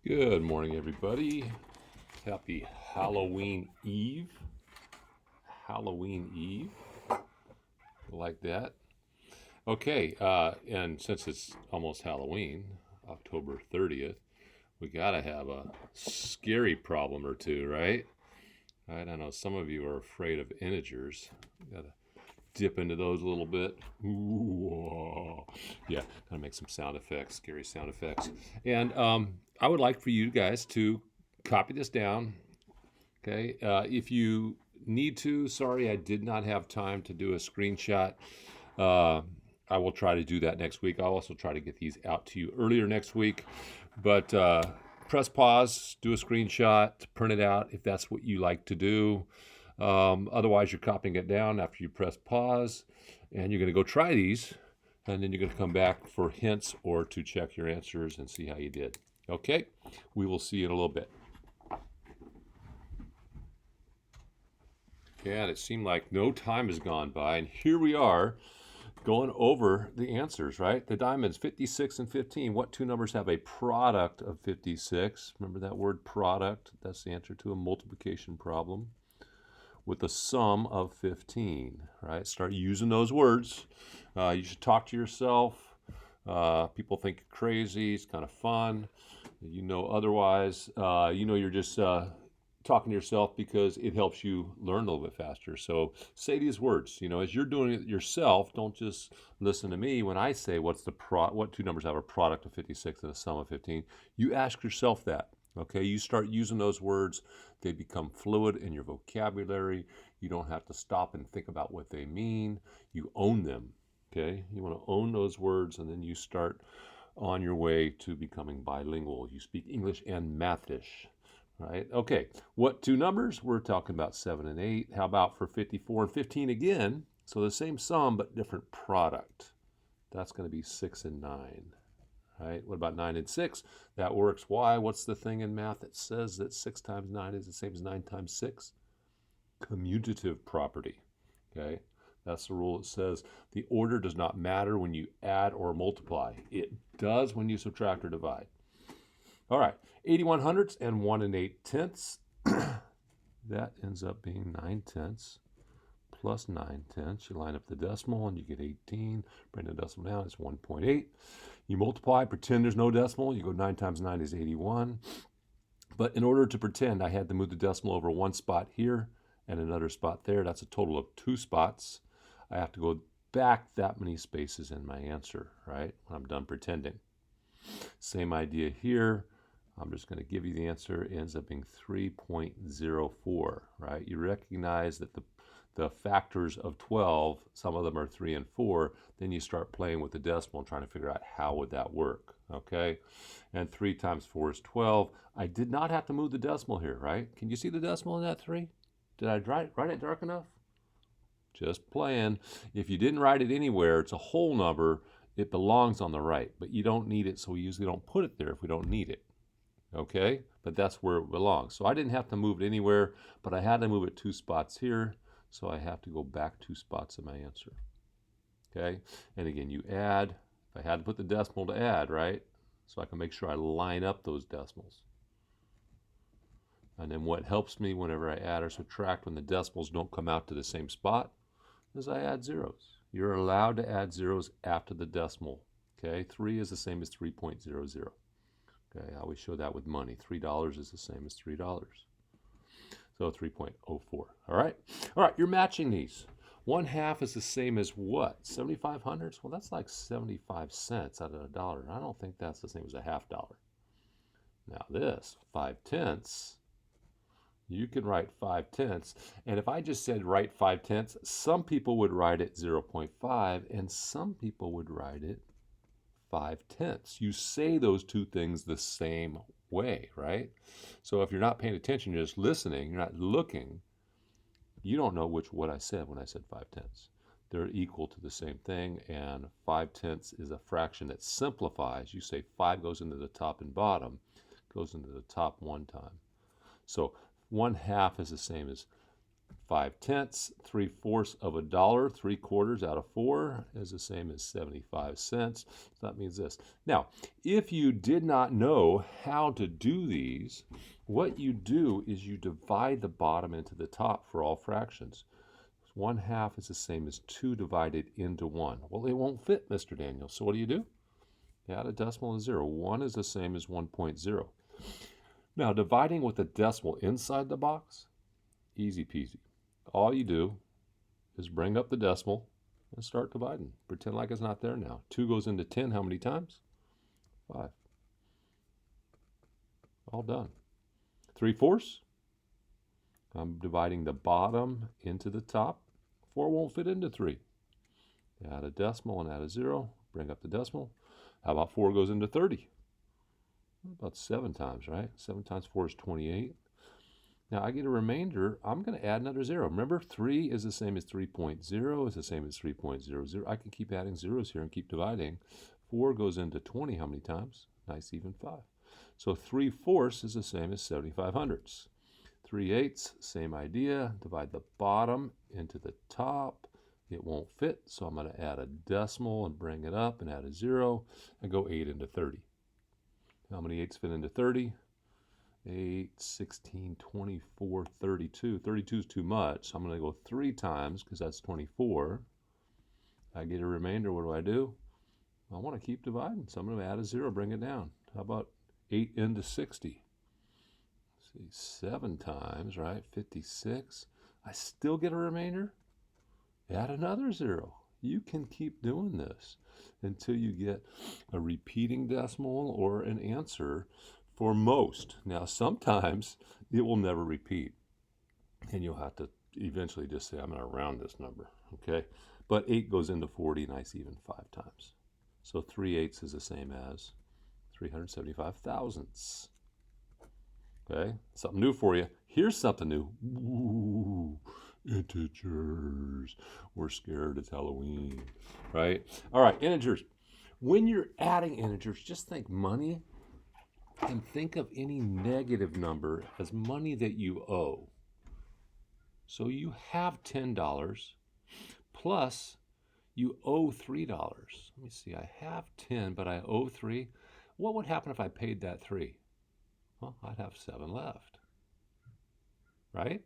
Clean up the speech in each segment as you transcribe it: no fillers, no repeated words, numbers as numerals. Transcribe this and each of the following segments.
Good morning, everybody. Happy Halloween Eve. Halloween Eve. Like that. Okay, and since it's almost Halloween, October 30th, we gotta have a scary problem or two, right? I don't know. Some of you are afraid of integers. Gotta dip into those a little bit. Ooh, yeah, gotta make some sound effects, scary sound effects. And I would like for you guys to copy this down. Okay, if you need to, sorry, I did not have time to do a screenshot. Uh, I will try to do that next week. I'll also try to get these out to you earlier next week. But press pause, do a screenshot, print it out if that's what you like to do. Otherwise, you're copying it down after you press pause, and you're going to go try these, and then you're going to come back for hints or to check your answers and see how you did. Okay, we will see you in a little bit. Yeah, and it seemed like no time has gone by, and here we are going over the answers, right? The diamonds, 56 and 15. What two numbers have a product of 56? Remember that word product? That's the answer to a multiplication problem with a sum of 15, right? Start using those words. You should talk to yourself. People think you're crazy. It's kind of fun. You know otherwise. You're just talking to yourself because it helps you learn a little bit faster. So say these words. As you're doing it yourself, don't just listen to me when I say what two numbers have a product of 56 and a sum of 15. You ask yourself that. Okay, you start using those words, they become fluid in your vocabulary. You don't have to stop and think about what they mean. You own them. Okay, you want to own those words, and then you start on your way to becoming bilingual. You speak English and Mathish, right? Okay, what two numbers? We're talking about 7 and 8. How about for 54 and 15 again? So the same sum, but different product. That's going to be 6 and 9. Right? What about 9 and 6? That works. Why? What's the thing in math that says that 6 times 9 is the same as 9 times 6? Commutative property. Okay? That's the rule that says the order does not matter when you add or multiply. It does when you subtract or divide. All right, 81 hundredths and 1 and 8 tenths. That ends up being 9 tenths plus 9 tenths. You line up the decimal and you get 18. Bring the decimal down, it's 1.8. You multiply, pretend there's no decimal. You go 9 times 9 is 81. But in order to pretend, I had to move the decimal over one spot here and another spot there. That's a total of 2 spots. I have to go back that many spaces in my answer, right, when I'm done pretending. Same idea here. I'm just going to give you the answer. It ends up being 3.04, right? You recognize that the factors of 12, some of them are 3 and 4, then you start playing with the decimal and trying to figure out how would that work, okay? And 3 times 4 is 12. I did not have to move the decimal here, right? Can you see the decimal in that 3? Did I write it dark enough? Just playing. If you didn't write it anywhere, it's a whole number. It belongs on the right, but you don't need it, so we usually don't put it there if we don't need it. Okay, but that's where it belongs. So I didn't have to move it anywhere, but I had to move it 2 spots here, so I have to go back 2 spots in my answer. Okay, and again, you add. If I had to put the decimal to add, right? So I can make sure I line up those decimals. And then what helps me whenever I add or subtract when the decimals don't come out to the same spot is I add zeros. You're allowed to add zeros after the decimal. Okay, 3 is the same as 3.00. Okay, I always show that with money. $3 is the same as $3. So 3.04. All right? All right, you're matching these. 1/2 is the same as what? 75 hundredths? Well, that's like 75 cents out of $1. I don't think that's the same as a $1/2. Now this, 5 tenths, you can write 5 tenths. And if I just said write 5 tenths, some people would write it 0.5 and some people would write it 5 tenths. You say those two things the same way, right? So if you're not paying attention, you're just listening, you're not looking, you don't know what I said when I said 5 tenths. They're equal to the same thing, and 5 tenths is a fraction that simplifies. You say 5 goes into the top and bottom, goes into the top one time. So 1/2 is the same as 5/10, 3/4 of a dollar, 3/4 out of 4 is the same as 75 cents. So that means this. Now, if you did not know how to do these, what you do is you divide the bottom into the top for all fractions. 1/2 is the same as 2 divided into 1. Well, it won't fit, Mr. Daniel. So what do? You add a decimal and 0. 1 is the same as 1.0. Now, dividing with a decimal inside the box, easy peasy. All you do is bring up the decimal and start dividing. Pretend like it's not there now. 2 goes into 10 how many times? 5. All done. 3/4. I'm dividing the bottom into the top. 4 won't fit into 3. Add a decimal and add a 0. Bring up the decimal. How about 4 goes into 30? About 7 times, right? 7 times 4 is 28. Now I get a remainder. I'm going to add another 0. Remember, 3 is the same as 3.0 is the same as 3.00. I can keep adding zeros here and keep dividing. 4 goes into 20 how many times? Nice even 5. So 3/4 is the same as 75 hundredths. 3/8, same idea. Divide the bottom into the top. It won't fit, so I'm going to add a decimal and bring it up and add a 0 and go 8 into 30. How many 8s fit into 30? 8, 16, 24, 32. 32 is too much, so I'm going to go 3 times because that's 24. I get a remainder. What do? I want to keep dividing, so I'm going to add a 0, bring it down. How about 8 into 60? Let's see, 7 times, right? 56. I still get a remainder. Add another 0. You can keep doing this until you get a repeating decimal or an answer for most. Now, sometimes it will never repeat, and you'll have to eventually just say, I'm going to round this number, okay? But 8 goes into 40, nice even 5 times. So 3/8 is the same as 375 thousandths. Okay, something new for you. Here's something new. Ooh, integers. We're scared, it's Halloween, right? All right, integers. When you're adding integers, just think money and think of any negative number as money that you owe. So you have $10 plus you owe $3. Let me see, I have 10, but I owe 3. What would happen if I paid that 3? Well, I'd have 7 left, right?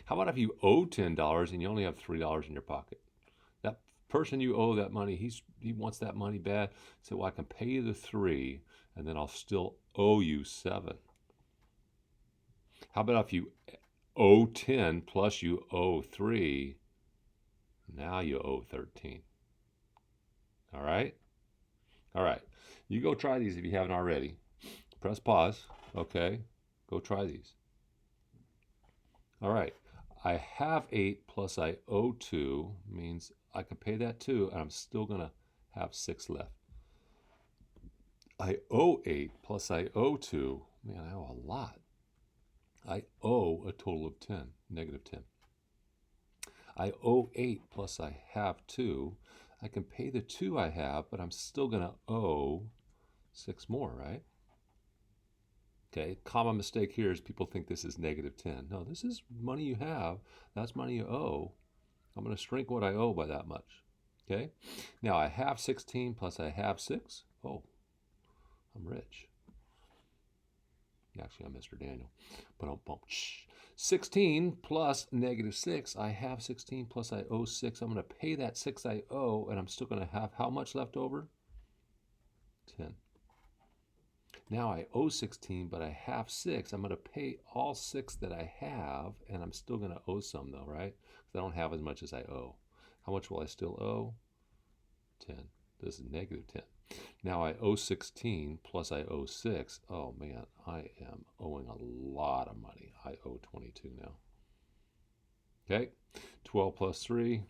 How about if you owe $10 and you only have $3 in your pocket? That person you owe that money, he wants that money bad. So, well, I can pay you the 3, and then I'll still owe you 7. How about if you owe 10 plus you owe 3, now you owe 13. All right? All right. You go try these if you haven't already. Press pause. Okay. Go try these. All right. I have 8 plus I owe 2 means I can pay that 2, and I'm still going to have 6 left. I owe 8 plus I owe 2. Man, I owe a lot. I owe a total of 10, negative 10. I owe 8 plus I have 2. I can pay the 2 I have, but I'm still going to owe 6 more, right? Okay, common mistake here is people think this is negative 10. No, this is money you have. That's money you owe. I'm going to shrink what I owe by that much. Okay, now I have 16 plus I have 6. Oh, I'm rich. Actually, I'm Mr. Daniel. But 16 plus negative 6. I have 16 plus I owe 6. I'm going to pay that 6 I owe, and I'm still going to have how much left over? 10. Now I owe 16, but I have 6. I'm going to pay all 6 that I have, and I'm still going to owe some, though, right? Because I don't have as much as I owe. How much will I still owe? 10. This is negative 10. Now I owe 16 plus I owe 6. Oh, man, I am owing a lot of money. I owe 22 now. Okay, 12 plus 3.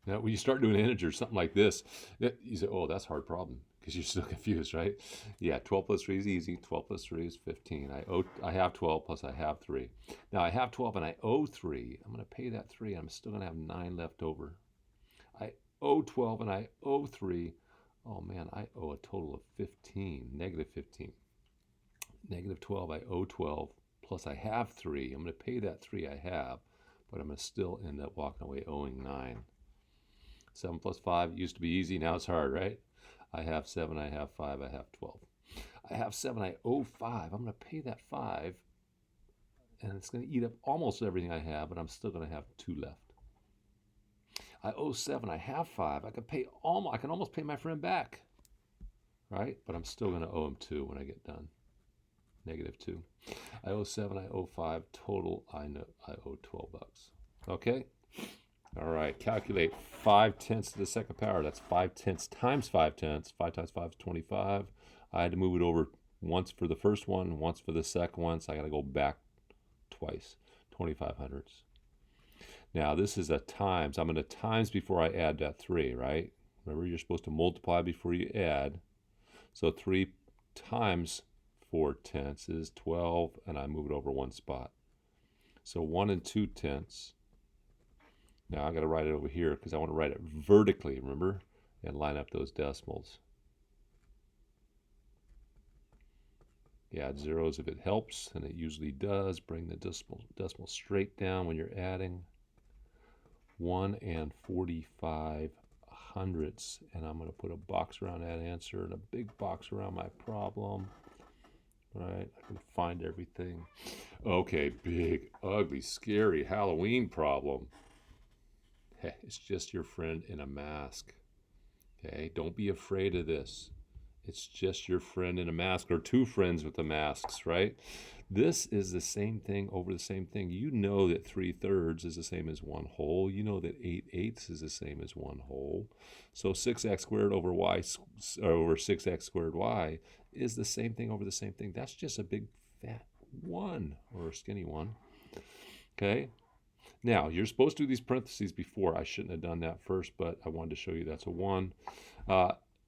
Now, when you start doing integers, something like this, you say, oh, that's a hard problem, because you're still confused, right? Yeah, 12 plus 3 is easy. 12 plus 3 is 15. I have 12 plus I have 3. Now, I have 12 and I owe 3. I'm going to pay that 3. I'm still going to have 9 left over. I owe 12 and I owe 3. Oh, man, I owe a total of 15, negative 15. Negative 12, I owe 12, plus I have 3. I'm going to pay that 3 I have, but I'm going to still end up walking away owing 9. 7 plus 5 used to be easy. Now it's hard, right? I have 7, I have 5, I have 12. I have 7, I owe 5. I'm going to pay that 5, and it's going to eat up almost everything I have, but I'm still going to have 2 left. I owe 7, I have 5. I can almost pay my friend back, right? But I'm still going to owe him 2 when I get done. -2. I owe 7, I owe 5. Total, I owe 12 bucks. Okay? All right, calculate 5/10 to the second power. That's 5/10 times 5/10. 5 times 5 is 25. I had to move it over once for the first one, once for the second one, so I got to go back twice. 2500ths. Now, this is a times. I'm going to times before I add that 3, right? Remember, you're supposed to multiply before you add. So 3 times 4/10 is 12, and I move it over one spot. So 1 2/10. Now I got to write it over here because I want to write it vertically, remember? And line up those decimals. You add zeros if it helps, and it usually does. Bring the decimal straight down when you're adding. 1 45 hundredths. And I'm going to put a box around that answer and a big box around my problem. Right, I can find everything. Okay, big, ugly, scary Halloween problem. Hey, it's just your friend in a mask. Okay, don't be afraid of this. It's just your friend in a mask, or 2 friends with the masks, right? This is the same thing over the same thing. You know that 3/3 is the same as 1 whole. You know that 8/8 is the same as 1 whole. So 6x squared over y over 6x squared y is the same thing over the same thing. That's just a big fat 1, or a skinny 1. Okay? Now, you're supposed to do these parentheses before. I shouldn't have done that first, but I wanted to show you that's a 1.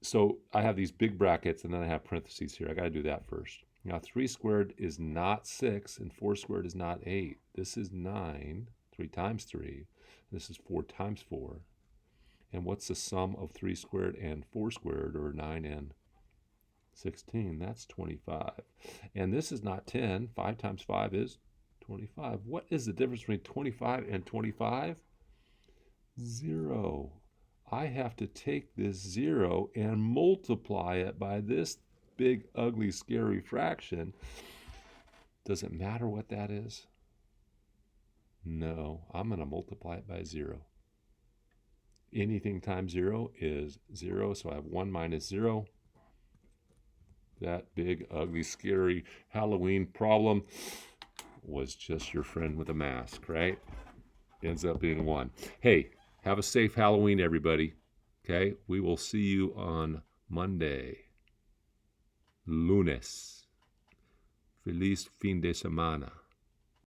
So I have these big brackets, and then I have parentheses here. I got to do that first. Now, 3 squared is not 6, and 4 squared is not 8. This is 9, 3 times 3. This is 4 times 4. And what's the sum of 3 squared and 4 squared, or 9 and 16? That's 25. And this is not 10. 5 times 5 is 25. What is the difference between 25 and 25? 0. I have to take this 0 and multiply it by this big, ugly, scary fraction. Does it matter what that is? No, I'm going to multiply it by 0. Anything times 0 is 0, so I have 1 minus 0. That big, ugly, scary Halloween problem was just your friend with a mask, right? Ends up being 1. Hey, have a safe Halloween, everybody. Okay? We will see you on Monday. Lunes. Feliz fin de semana.